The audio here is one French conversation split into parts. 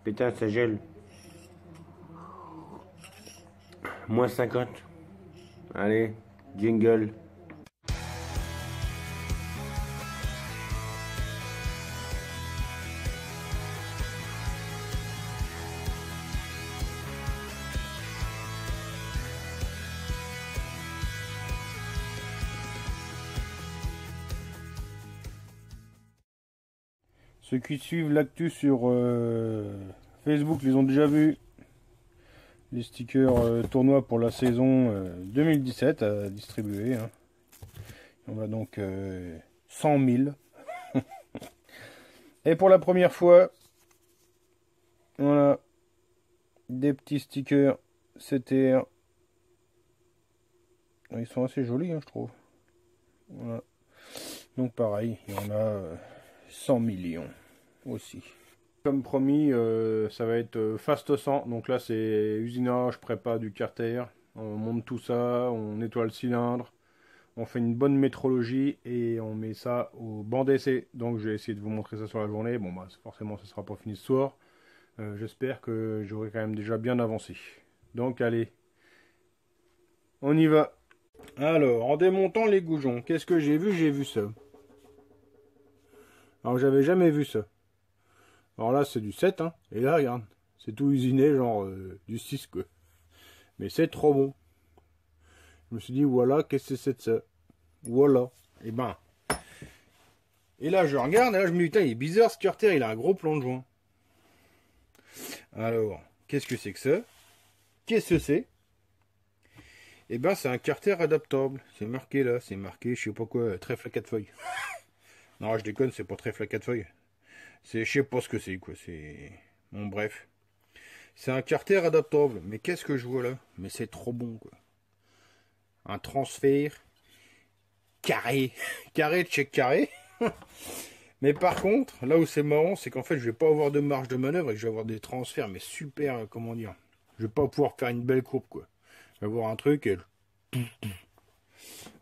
Putain, ça gèle. -50. Allez, jingle. Ceux qui suivent l'actu sur Facebook les ont déjà vus. Les stickers tournois pour la saison 2017 à distribuer. Hein. On a donc 100 000. Et pour la première fois, voilà, des petits stickers CTR. Ils sont assez jolis, hein, je trouve. Voilà. Donc pareil, il y en a 100 millions aussi. Comme promis, ça va être fast 100. Donc là, c'est usinage, prépa du carter. On monte tout ça, on nettoie le cylindre, on fait une bonne métrologie et on met ça au banc d'essai. Donc je vais essayer de vous montrer ça sur la journée. Bon, bah forcément, ça sera pas fini ce soir. J'espère que j'aurai quand même déjà bien avancé. Donc allez, on y va. Alors, en démontant les goujons, qu'est-ce que j'ai vu? J'ai vu ça. Alors, j'avais jamais vu ça. Alors là, c'est du 7, hein. Et là, regarde, c'est tout usiné, genre du 6, quoi. Mais c'est trop bon. Je me suis dit, voilà, qu'est-ce que c'est de ça? Voilà. Et ben. Et là, je regarde, et là, je me dis, putain, il est bizarre, ce carter, il a un gros plan de joint. Alors, qu'est-ce que c'est que ça? Qu'est-ce que c'est? Et ben, c'est un carter adaptable. C'est marqué là, c'est marqué, je sais pas quoi, trèfle à 4 feuilles. Non, je déconne, c'est pas trèfle à 4 feuilles. C'est, je sais pas ce que c'est, quoi. C'est. Bon, bref. C'est un carter adaptable. Mais qu'est-ce que je vois là? Mais c'est trop bon, quoi. Un transfert carré. Carré de chez carré. Mais par contre, là où c'est marrant, c'est qu'en fait, je vais pas avoir de marge de manœuvre et que je vais avoir des transferts, mais super, comment dire. Je vais pas pouvoir faire une belle courbe, quoi. Je vais avoir un truc et.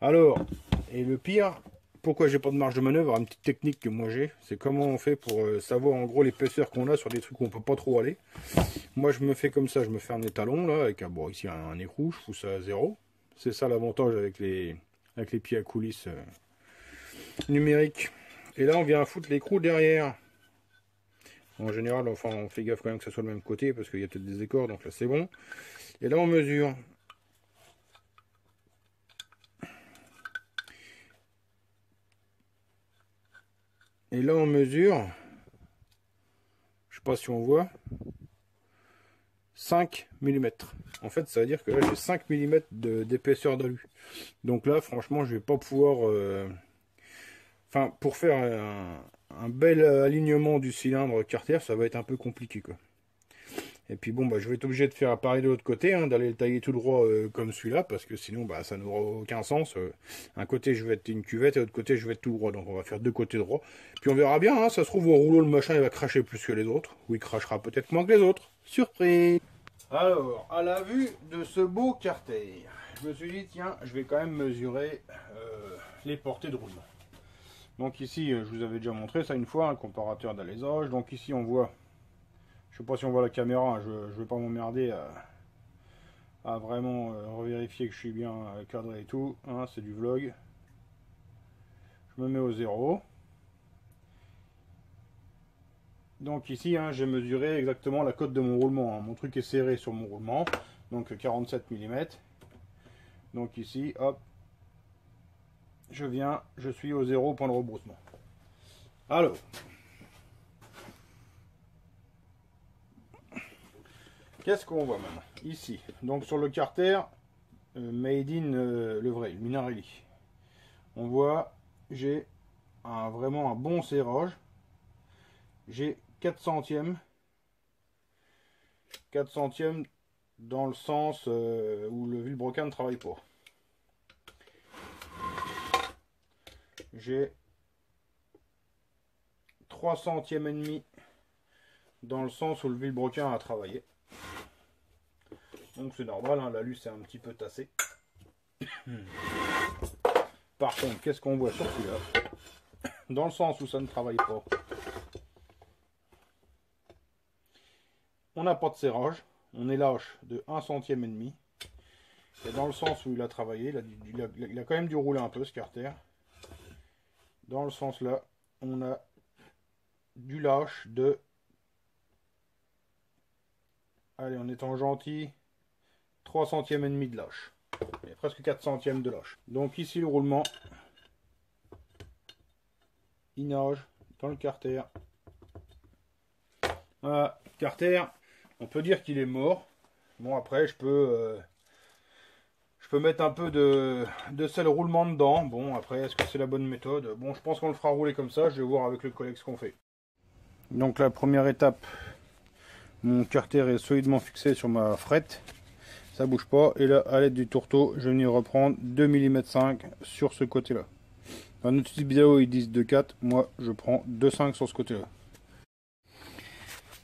Alors, et le pire, pourquoi j'ai pas de marge de manœuvre? Une petite technique que moi j'ai, c'est comment on fait pour savoir en gros l'épaisseur qu'on a sur des trucs où on peut pas trop aller. Moi je me fais comme ça, je me fais un étalon là, avec bon, ici un écrou, je fous ça à 0. C'est ça l'avantage avec les pieds à coulisses numériques. Et là on vient foutre l'écrou derrière. En général, enfin on fait gaffe quand même que ça soit le même côté parce qu'il y a peut-être des écorts, donc là c'est bon. Et là on mesure. Et là on mesure, je sais pas si on voit, 5 mm. En fait, ça veut dire que là, j'ai 5 mm d'épaisseur d'alu. Donc là, franchement, je vais pas pouvoir... Enfin, pour faire un bel alignement du cylindre carter, ça va être un peu compliqué, quoi. Et puis bon, bah, je vais être obligé de faire pareil de l'autre côté, hein, d'aller le tailler tout droit comme celui-là, parce que sinon, bah, ça n'aura aucun sens. Un côté, je vais être une cuvette, et l'autre côté, je vais être tout droit. Donc on va faire deux côtés droits. Puis on verra bien, hein, ça se trouve au rouleau, le machin, il va cracher plus que les autres. Ou il crachera peut-être moins que les autres. Surprise! Alors, à la vue de ce beau carter, je me suis dit, tiens, je vais quand même mesurer les portées de roulement. Donc ici, je vous avais déjà montré ça une fois, un comparateur d'alésage. Donc ici, on voit, je sais pas si on voit la caméra, hein, je ne vais pas m'emmerder à vraiment revérifier que je suis bien cadré et tout. Hein, c'est du vlog. Je me mets au 0. Donc ici, hein, j'ai mesuré exactement la cote de mon roulement. Hein. Mon truc est serré sur mon roulement, donc 47 mm. Donc ici, hop, je suis au 0 point de rebroussement. Alors, qu'est-ce qu'on voit maintenant? Ici, donc sur le carter, made in Levrel, Minarelli. On voit, j'ai vraiment un bon serrage. J'ai 4 centièmes. 4 centièmes dans le sens où le vilebrequin ne travaille pas. J'ai 3 centièmes et demi dans le sens où le vilebrequin a travaillé. Donc c'est normal, hein, l'alu c'est un petit peu tassé. Par contre, qu'est-ce qu'on voit sur celui-là? Dans le sens où ça ne travaille pas, on n'a pas de serrage, on est lâche de 1 centième et demi. Et dans le sens où il a travaillé, il a quand même dû rouler un peu ce carter. Dans le sens là, on a du lâche de... Allez, en étant gentil, 3 centièmes et demi de lâche. Et presque 4 centièmes de lâche. Donc ici le roulement, il nage dans le carter. Voilà, carter, on peut dire qu'il est mort. Bon après je peux mettre un peu de sel roulement dedans. Bon après est-ce que c'est la bonne méthode? Bon je pense qu'on le fera rouler comme ça, je vais voir avec le collègue ce qu'on fait. Donc la première étape, mon carter est solidement fixé sur ma frette. Ça bouge pas. Et là à l'aide du tourteau, je vais venir reprendre 2 mm 5 sur ce côté là. Dans notre petite vidéo ils disent 2,4, moi je prends 2,5 sur ce côté là.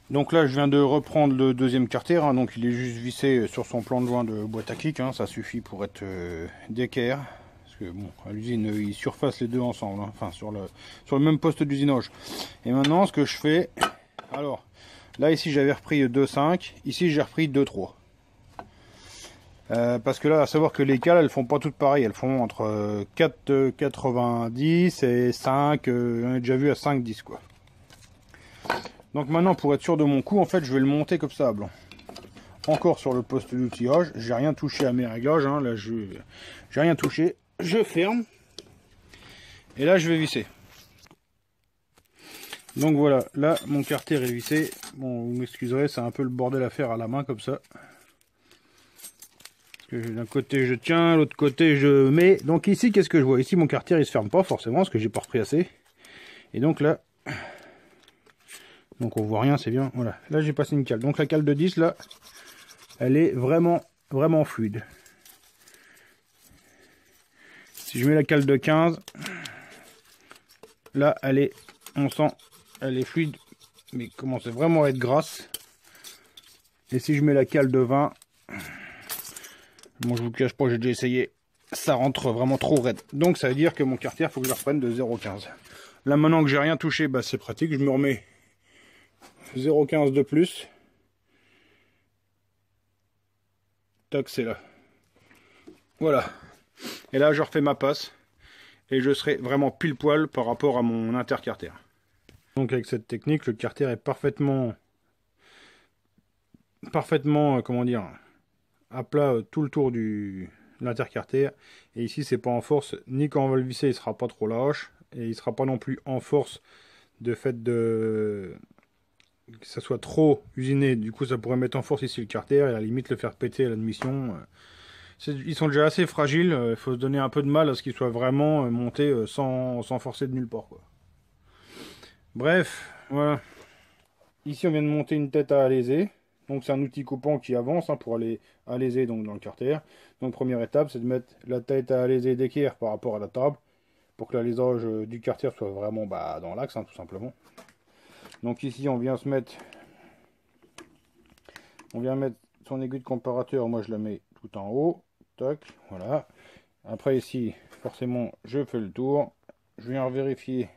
Donc là je viens de reprendre le deuxième carter, hein, donc il est juste vissé sur son plan de joint de boîte à kick, hein, ça suffit pour être d'équerre. Parce que bon, à l'usine ils surfacent les deux ensemble, hein, enfin sur le même poste d'usinage. Et maintenant ce que je fais, alors là ici j'avais repris 2,5, ici j'ai repris 2,3. Parce que là, à savoir que les cales, elles font pas toutes pareilles. Elles font entre 4,90 et 5. On a déjà vu à 5,10 quoi. Donc maintenant, pour être sûr de mon coup, en fait, je vais le monter comme ça à blanc. Encore sur le poste d'outillage. J'ai rien touché à mes réglages. Hein. Là, j'ai rien touché. Je ferme. Et là, je vais visser. Donc voilà. Là, mon carter est vissé. Bon, vous m'excuserez, c'est un peu le bordel à faire à la main comme ça. D'un côté je tiens, l'autre côté je mets. Donc ici qu'est-ce que je vois? Ici mon carter il se ferme pas forcément parce que j'ai pas repris assez. Et donc là, donc on voit rien, c'est bien. Voilà, là j'ai passé une cale. Donc la cale de 10 là, elle est vraiment fluide. Si je mets la cale de 15, là elle est, on sent, elle est fluide, mais commence vraiment à être grasse. Et si je mets la cale de 20, bon, je vous cache pas, j'ai déjà essayé. Ça rentre vraiment trop raide. Donc ça veut dire que mon carter, il faut que je le reprenne de 0,15. Là maintenant que j'ai rien touché, bah, c'est pratique. Je me remets 0,15 de plus. Tac, c'est là. Voilà. Et là je refais ma passe. Et je serai vraiment pile poil par rapport à mon intercarter. Donc avec cette technique, le carter est parfaitement, comment dire, à plat tout le tour de l'intercarter. Et ici c'est pas en force, ni quand on va le visser il sera pas trop lâche, et il sera pas non plus en force de fait que ça soit trop usiné. Du coup ça pourrait mettre en force ici le carter et à la limite le faire péter à l'admission. Ils sont déjà assez fragiles, il faut se donner un peu de mal à ce qu'ils soient vraiment montés sans forcer de nulle part quoi. Bref, voilà. Ici on vient de monter une tête à alaiser. Donc c'est un outil coupant qui avance hein, pour aller alaiser donc, dans le carter. Donc première étape, c'est de mettre la tête à alaiser d'équerre par rapport à la table, pour que l'alésage du carter soit vraiment dans l'axe, hein, tout simplement. Donc ici on vient mettre son aiguille de comparateur, moi je la mets tout en haut, tac, voilà. Après ici, forcément, je fais le tour, je viens vérifier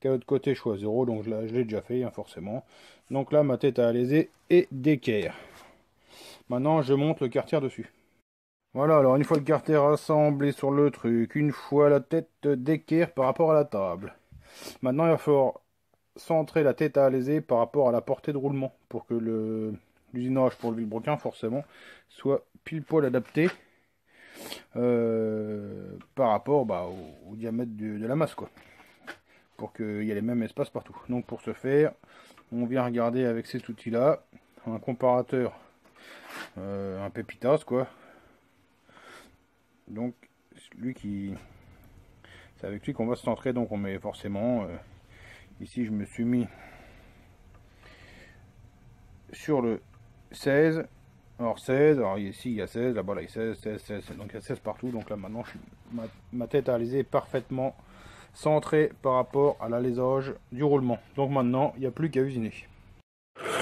qu'à l'autre côté je suis à 0, donc je l'ai déjà fait, hein, forcément. Donc là, ma tête à alaiser est d'équerre. Maintenant, je monte le carter dessus. Voilà, alors une fois le carter assemblé sur le truc, une fois la tête d'équerre par rapport à la table. Maintenant, il va falloir centrer la tête à alaiser par rapport à la portée de roulement, pour que l'usinage pour le vilebrequin, forcément, soit pile poil adapté par rapport au diamètre de la masse, quoi. Pour qu'il y ait les mêmes espaces partout. Donc pour ce faire, on vient regarder avec cet outil là un comparateur, un pépitas quoi. Donc c'est avec lui qu'on va se centrer. Donc on met forcément ici je me suis mis sur le 16. Alors 16, alors ici il y a 16, là-bas là il y a 16, donc il y a 16 partout. Donc là maintenant ma tête à alaiser est parfaitement centré par rapport à l'alésage du roulement. Donc maintenant il n'y a plus qu'à usiner.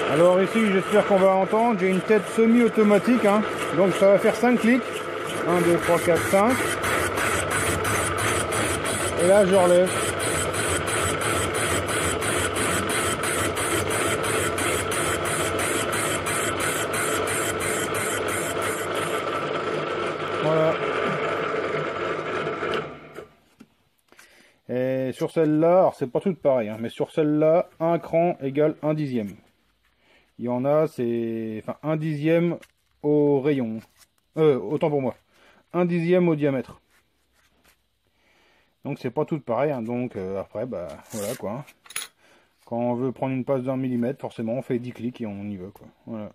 Alors ici j'espère qu'on va entendre, j'ai une tête semi-automatique hein. Donc ça va faire 5 clics, 1, 2, 3, 4, 5, et là je relève. sur celle-là, alors c'est pas tout pareil, hein, mais sur celle-là, un cran égale 1/10. Il y en a, c'est... Enfin, 1/10 au rayon. Autant pour moi. 1/10 au diamètre. Donc c'est pas tout pareil, hein, donc après, bah voilà quoi. Hein. Quand on veut prendre une passe d'1 mm, forcément on fait 10 clics et on y va quoi. Voilà.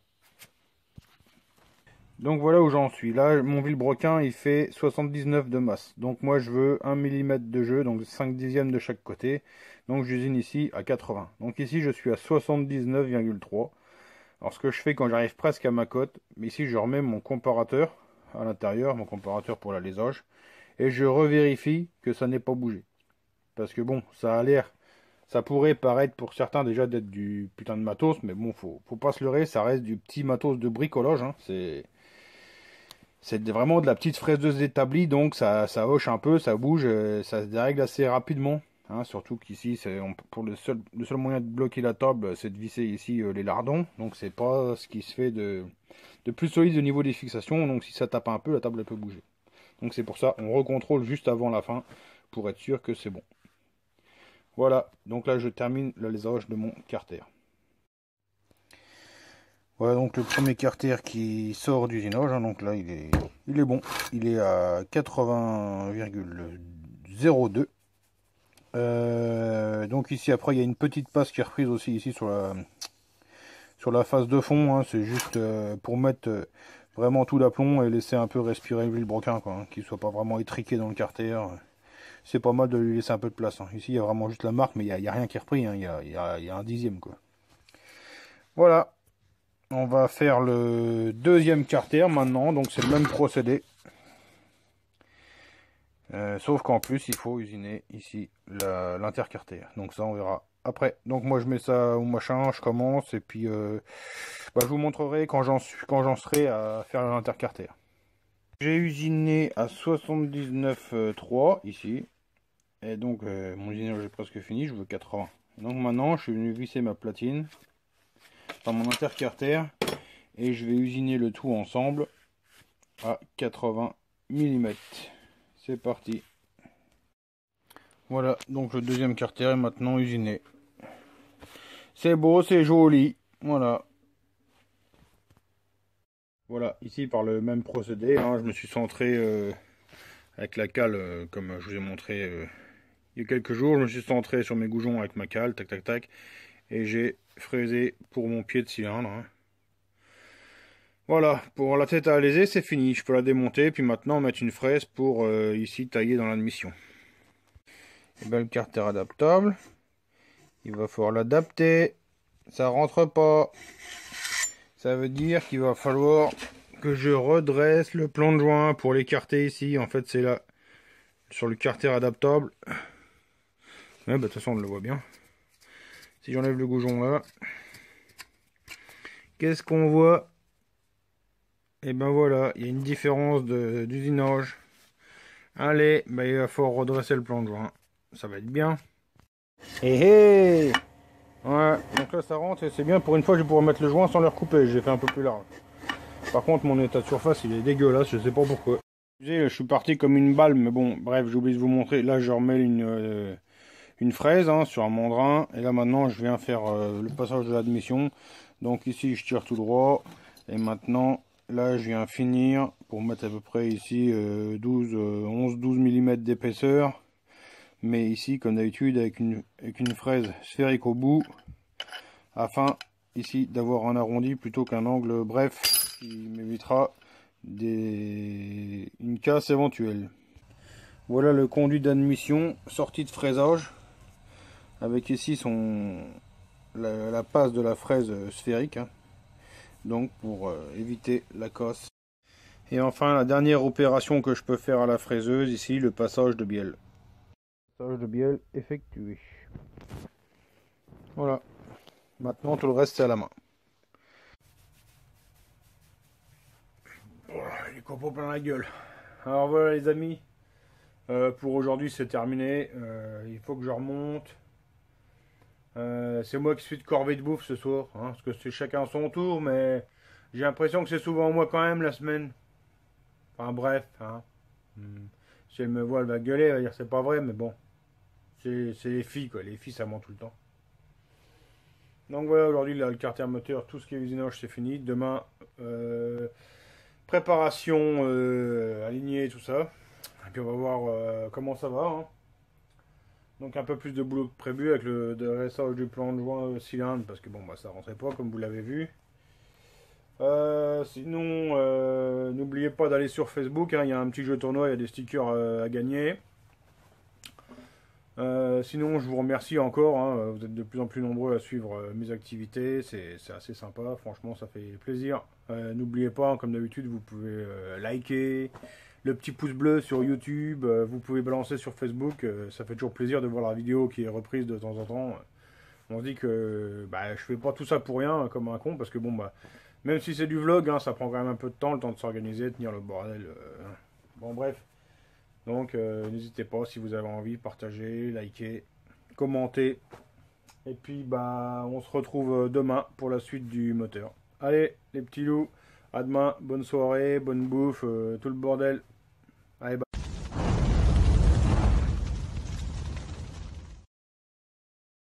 Donc voilà où j'en suis. Là, mon vilebrequin, il fait 79 de masse. Donc moi, je veux 1 mm de jeu, donc 5/10 de chaque côté. Donc j'usine ici à 80. Donc ici, je suis à 79,3. Alors ce que je fais quand j'arrive presque à ma cote, ici, je remets mon comparateur à l'intérieur, mon comparateur pour l'alésage, et je revérifie que ça n'ait pas bougé. Parce que bon, ça a l'air... Ça pourrait paraître pour certains déjà d'être du putain de matos, mais bon, faut pas se leurrer, ça reste du petit matos de bricolage. Hein. C'est vraiment de la petite fraiseuse établie, donc ça hoche un peu, ça bouge, ça se dérègle assez rapidement. Hein, surtout qu'ici, pour le seul moyen de bloquer la table, c'est de visser ici les lardons. Donc c'est pas ce qui se fait de plus solide au niveau des fixations. Donc si ça tape un peu, la table elle peut bouger. Donc c'est pour ça, on recontrôle juste avant la fin pour être sûr que c'est bon. Voilà, donc là je termine l'alésage de mon carter. Voilà donc le premier carter qui sort d'usinage, hein, donc là il est bon, il est à 80,02. Donc ici après il y a une petite passe qui est reprise aussi ici sur la face de fond, hein, c'est juste pour mettre vraiment tout l'aplomb et laisser un peu respirer le vilebrequin, quoi, hein, qu'il soit pas vraiment étriqué dans le carter. C'est pas mal de lui laisser un peu de place. Hein. Ici il y a vraiment juste la marque, mais il n'y a rien qui est repris, hein, il y a 1/10 quoi. Voilà. On va faire le deuxième carter maintenant, donc c'est le même procédé. Sauf qu'en plus, il faut usiner ici l'intercarter. Donc ça, on verra après. Donc moi, je mets ça au machin, je commence, et puis je vous montrerai quand j'en serai à faire l'intercarter. J'ai usiné à 79,3 ici. Et donc, mon usinage est presque fini, je veux 80. Donc maintenant, je suis venu visser ma platine, enfin mon intercarter. Et je vais usiner le tout ensemble à 80 mm. C'est parti. Voilà, donc le deuxième carter est maintenant usiné. C'est beau, c'est joli. Voilà. Voilà, ici par le même procédé, hein, je me suis centré avec la cale, comme je vous ai montré il y a quelques jours. Je me suis centré sur mes goujons avec ma cale, tac tac tac. Et j'ai fraisé pour mon pied de cylindre. Hein. Voilà, pour la tête à alaiser, c'est fini. Je peux la démonter, puis maintenant mettre une fraise pour ici tailler dans l'admission. Et bien le carter adaptable, il va falloir l'adapter. Ça rentre pas. Ça veut dire qu'il va falloir que je redresse le plan de joint pour l'écarter ici. En fait, c'est là, sur le carter adaptable. Ouais, bah, de toute façon, on le voit bien. Si j'enlève le goujon là, qu'est-ce qu'on voit? Et ben voilà, il y a une différence d'usinage. Allez, bah il va falloir redresser le plan de joint. Ça va être bien. Hé hé. Ouais, donc là ça rentre et c'est bien. Pour une fois, je vais pouvoir mettre le joint sans le recouper. J'ai fait un peu plus large. Par contre, mon état de surface, il est dégueulasse. Je sais pas pourquoi. Je suis parti comme une balle, mais bon, bref, j'ai oublié de vous montrer. Là, je remets une fraise hein, sur un mandrin. Et là, maintenant, je viens faire le passage de l'admission. Donc ici, je tire tout droit. Et maintenant... Là, je viens finir pour mettre à peu près ici 11-12 mm d'épaisseur. Mais ici, comme d'habitude, avec une fraise sphérique au bout. Afin, ici, d'avoir un arrondi plutôt qu'un angle bref qui m'évitera une casse éventuelle. Voilà le conduit d'admission sorti de fraisage. Avec ici la passe de la fraise sphérique. Hein. Donc pour éviter la casse. Et enfin la dernière opération que je peux faire à la fraiseuse ici, le passage de bielle. Passage de bielle effectué. Voilà. Maintenant tout le reste c'est à la main. Voilà, les copeaux plein la gueule. Alors voilà les amis. Pour aujourd'hui c'est terminé. Il faut que je remonte. C'est moi qui suis de corvée de bouffe ce soir, hein, parce que c'est chacun son tour, mais j'ai l'impression que c'est souvent moi quand même la semaine. Enfin bref, hein. Si elle me voit, elle va gueuler, elle va dire c'est pas vrai, mais bon. C'est les filles, quoi. Les filles, ça ment tout le temps. Donc voilà, aujourd'hui, là, le carter moteur, tout ce qui est usinage, c'est fini. Demain, préparation, alignée, tout ça. Et puis on va voir comment ça va. Hein. Donc un peu plus de boulot que prévu avec le dressage du plan de joint cylindre, parce que bon, bah, ça rentrait pas, comme vous l'avez vu. Sinon, n'oubliez pas d'aller sur Facebook, hein, il y a un petit jeu tournoi, il y a des stickers à gagner. Sinon, je vous remercie encore, hein, vous êtes de plus en plus nombreux à suivre mes activités, c'est assez sympa, franchement ça fait plaisir. N'oubliez pas, hein, comme d'habitude, vous pouvez liker, le petit pouce bleu sur YouTube, vous pouvez balancer sur Facebook, ça fait toujours plaisir de voir la vidéo qui est reprise de temps en temps. On se dit que bah, je fais pas tout ça pour rien, comme un con, parce que bon, bah, même si c'est du vlog, hein, ça prend quand même un peu de temps, le temps de s'organiser, tenir le bordel. Bon, bref. Donc, n'hésitez pas si vous avez envie, partagez, likez, commentez. Et puis, bah, on se retrouve demain pour la suite du moteur. Allez, les petits loups, à demain, bonne soirée, bonne bouffe, tout le bordel.